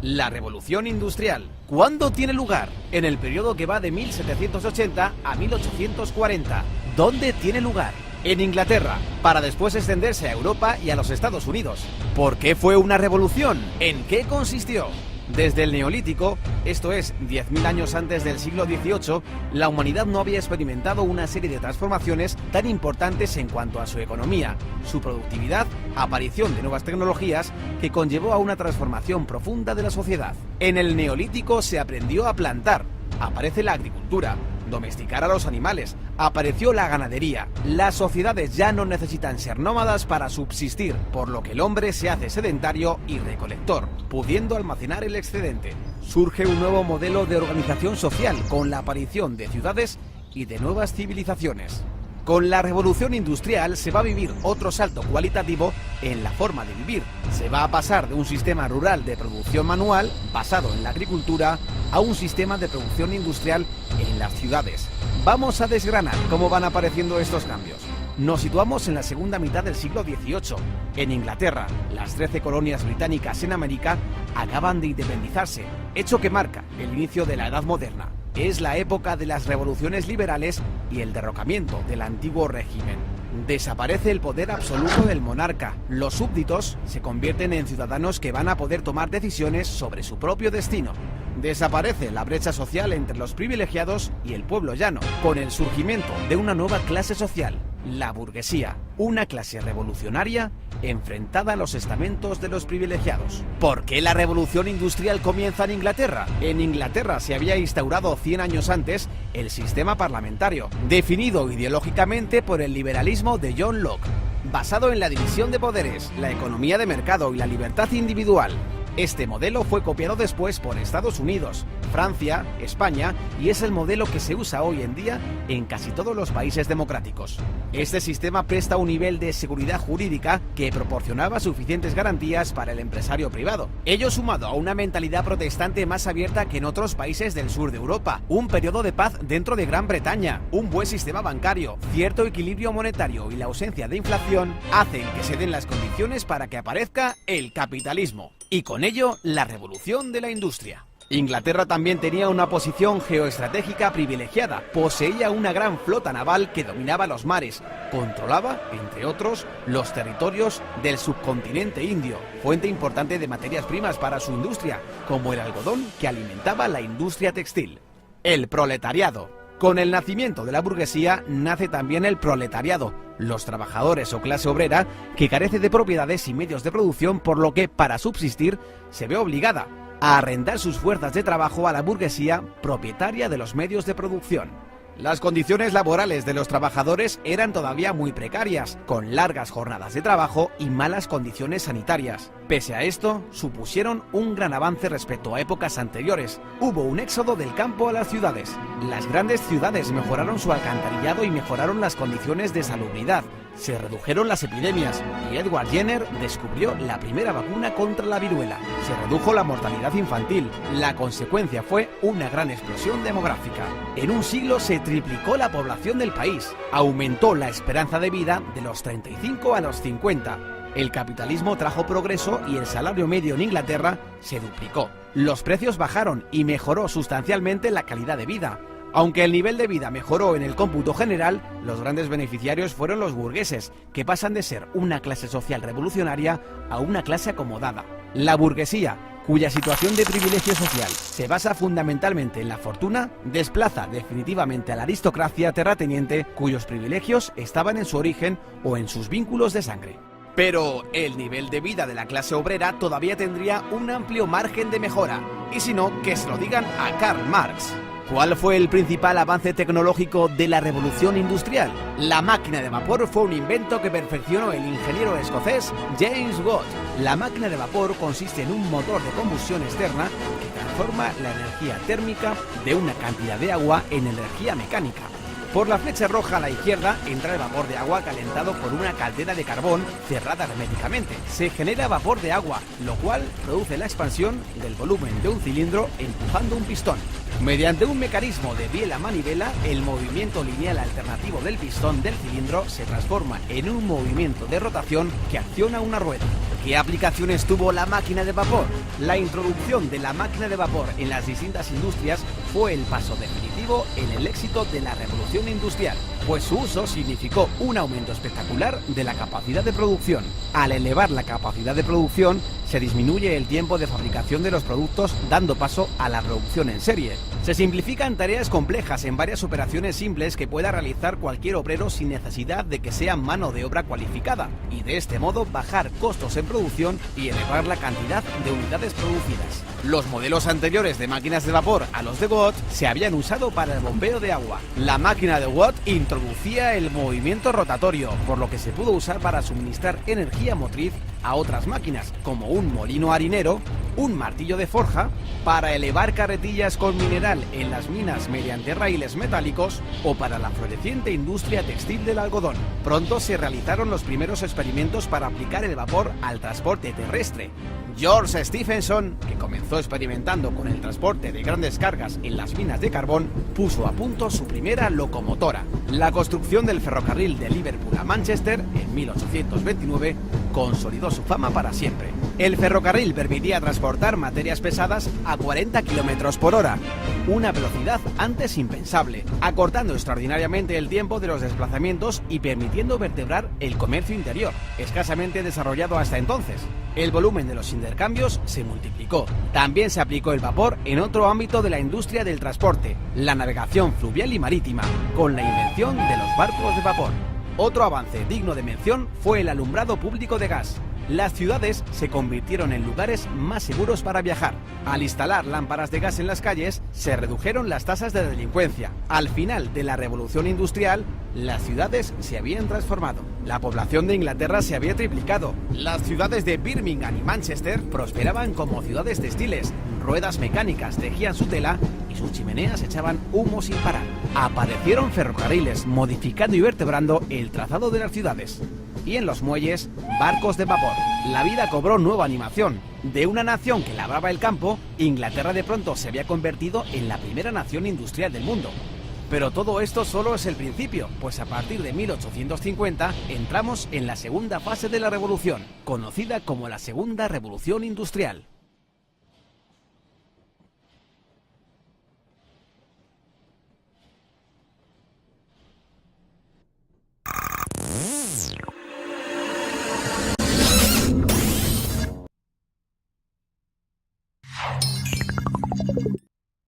La revolución industrial. ¿Cuándo tiene lugar? En el periodo que va de 1780 a 1840. ¿Dónde tiene lugar? En Inglaterra, para después extenderse a Europa y a los Estados Unidos. ¿Por qué fue una revolución? ¿En qué consistió? Desde el Neolítico, esto es, 10.000 años antes del siglo XVIII, la humanidad no había experimentado una serie de transformaciones tan importantes en cuanto a su economía, su productividad, aparición de nuevas tecnologías, que conllevó a una transformación profunda de la sociedad. En el Neolítico se aprendió a plantar, aparece la agricultura, domesticar a los animales, apareció la ganadería. Las sociedades ya no necesitan ser nómadas para subsistir, por lo que el hombre se hace sedentario y recolector, pudiendo almacenar el excedente. Surge un nuevo modelo de organización social con la aparición de ciudades y de nuevas civilizaciones. Con la revolución industrial se va a vivir otro salto cualitativo en la forma de vivir. Se va a pasar de un sistema rural de producción manual, basado en la agricultura, a un sistema de producción industrial en las ciudades. Vamos a desgranar cómo van apareciendo estos cambios. Nos situamos en la segunda mitad del siglo XVIII. En Inglaterra, las 13 colonias británicas en América acaban de independizarse, hecho que marca el inicio de la Edad Moderna. Es la época de las revoluciones liberales y el derrocamiento del antiguo régimen. Desaparece el poder absoluto del monarca. Los súbditos se convierten en ciudadanos que van a poder tomar decisiones sobre su propio destino. Desaparece la brecha social entre los privilegiados y el pueblo llano, con el surgimiento de una nueva clase social, la burguesía, una clase revolucionaria enfrentada a los estamentos de los privilegiados. ¿Por qué la revolución industrial comienza en Inglaterra? En Inglaterra se había instaurado 100 años antes el sistema parlamentario, definido ideológicamente por el liberalismo de John Locke, basado en la división de poderes, la economía de mercado y la libertad individual. Este modelo fue copiado después por Estados Unidos, Francia, España y es el modelo que se usa hoy en día en casi todos los países democráticos. Este sistema presta un nivel de seguridad jurídica que proporcionaba suficientes garantías para el empresario privado. Ello sumado a una mentalidad protestante más abierta que en otros países del sur de Europa, un periodo de paz dentro de Gran Bretaña, un buen sistema bancario, cierto equilibrio monetario y la ausencia de inflación hacen que se den las condiciones para que aparezca el capitalismo. Y con ello, la revolución de la industria. Inglaterra también tenía una posición geoestratégica privilegiada, poseía una gran flota naval que dominaba los mares, controlaba, entre otros, los territorios del subcontinente indio, fuente importante de materias primas para su industria, como el algodón que alimentaba la industria textil. El proletariado. Con el nacimiento de la burguesía nace también el proletariado, los trabajadores o clase obrera que carece de propiedades y medios de producción, por lo que para subsistir se ve obligada a arrendar sus fuerzas de trabajo a la burguesía propietaria de los medios de producción. Las condiciones laborales de los trabajadores eran todavía muy precarias, con largas jornadas de trabajo y malas condiciones sanitarias. Pese a esto, supusieron un gran avance respecto a épocas anteriores. Hubo un éxodo del campo a las ciudades. Las grandes ciudades mejoraron su alcantarillado y mejoraron las condiciones de salubridad. Se redujeron las epidemias y Edward Jenner descubrió la primera vacuna contra la viruela. Se redujo la mortalidad infantil. La consecuencia fue una gran explosión demográfica. En un siglo se triplicó la población del país. Aumentó la esperanza de vida de los 35 a los 50. El capitalismo trajo progreso y el salario medio en Inglaterra se duplicó. Los precios bajaron y mejoró sustancialmente la calidad de vida. Aunque el nivel de vida mejoró en el cómputo general, los grandes beneficiarios fueron los burgueses, que pasan de ser una clase social revolucionaria a una clase acomodada. La burguesía, cuya situación de privilegio social se basa fundamentalmente en la fortuna, desplaza definitivamente a la aristocracia terrateniente, cuyos privilegios estaban en su origen o en sus vínculos de sangre. Pero el nivel de vida de la clase obrera todavía tendría un amplio margen de mejora, y si no, que se lo digan a Karl Marx. ¿Cuál fue el principal avance tecnológico de la revolución industrial? La máquina de vapor fue un invento que perfeccionó el ingeniero escocés James Watt. La máquina de vapor consiste en un motor de combustión externa que transforma la energía térmica de una cantidad de agua en energía mecánica. Por la flecha roja a la izquierda entra el vapor de agua calentado por una caldera de carbón cerrada herméticamente. Se genera vapor de agua, lo cual produce la expansión del volumen de un cilindro empujando un pistón. Mediante un mecanismo de biela a manivela, el movimiento lineal alternativo del pistón del cilindro se transforma en un movimiento de rotación que acciona una rueda, ¿Qué aplicaciones tuvo la máquina de vapor? La introducción de la máquina de vapor en las distintas industrias fue el paso definitivo en el éxito de la revolución industrial, pues su uso significó un aumento espectacular de la capacidad de producción. Al elevar la capacidad de producción, se disminuye el tiempo de fabricación de los productos, dando paso a la producción en serie. Se simplifican tareas complejas en varias operaciones simples que pueda realizar cualquier obrero sin necesidad de que sea mano de obra cualificada, y de este modo bajar costos en producción y elevar la cantidad de unidades producidas. Los modelos anteriores de máquinas de vapor a los de Watt se habían usado para el bombeo de agua. La máquina de Watt introducía el movimiento rotatorio, por lo que se pudo usar para suministrar energía motriz a otras máquinas, como un molino harinero, un martillo de forja, para elevar carretillas con mineral en las minas mediante raíles metálicos o para la floreciente industria textil del algodón. Pronto se realizaron los primeros experimentos para aplicar el vapor al transporte terrestre. George Stephenson, que comenzó experimentando con el transporte de grandes cargas en las minas de carbón, puso a punto su primera locomotora. La construcción del ferrocarril de Liverpool a Manchester en 1829 consolidó su fama para siempre. El ferrocarril permitía transportar materias pesadas a 40 km por hora, una velocidad antes impensable, acortando extraordinariamente el tiempo de los desplazamientos y permitiendo vertebrar el comercio interior, escasamente desarrollado hasta entonces. El volumen de los intercambios se multiplicó. También se aplicó el vapor en otro ámbito de la industria del transporte, la navegación fluvial y marítima, con la invención de los barcos de vapor. Otro avance digno de mención fue el alumbrado público de gas. Las ciudades se convirtieron en lugares más seguros para viajar. Al instalar lámparas de gas en las calles, se redujeron las tasas de delincuencia. Al final de la revolución industrial, las ciudades se habían transformado. La población de Inglaterra se había triplicado. Las ciudades de Birmingham y Manchester prosperaban como ciudades textiles. Ruedas mecánicas tejían su tela y sus chimeneas echaban humo sin parar. Aparecieron ferrocarriles, modificando y vertebrando el trazado de las ciudades. Y en los muelles, barcos de vapor. La vida cobró nueva animación. De una nación que labraba el campo, Inglaterra de pronto se había convertido en la primera nación industrial del mundo. Pero todo esto solo es el principio, pues a partir de 1850 entramos en la segunda fase de la revolución, conocida como la Segunda Revolución Industrial.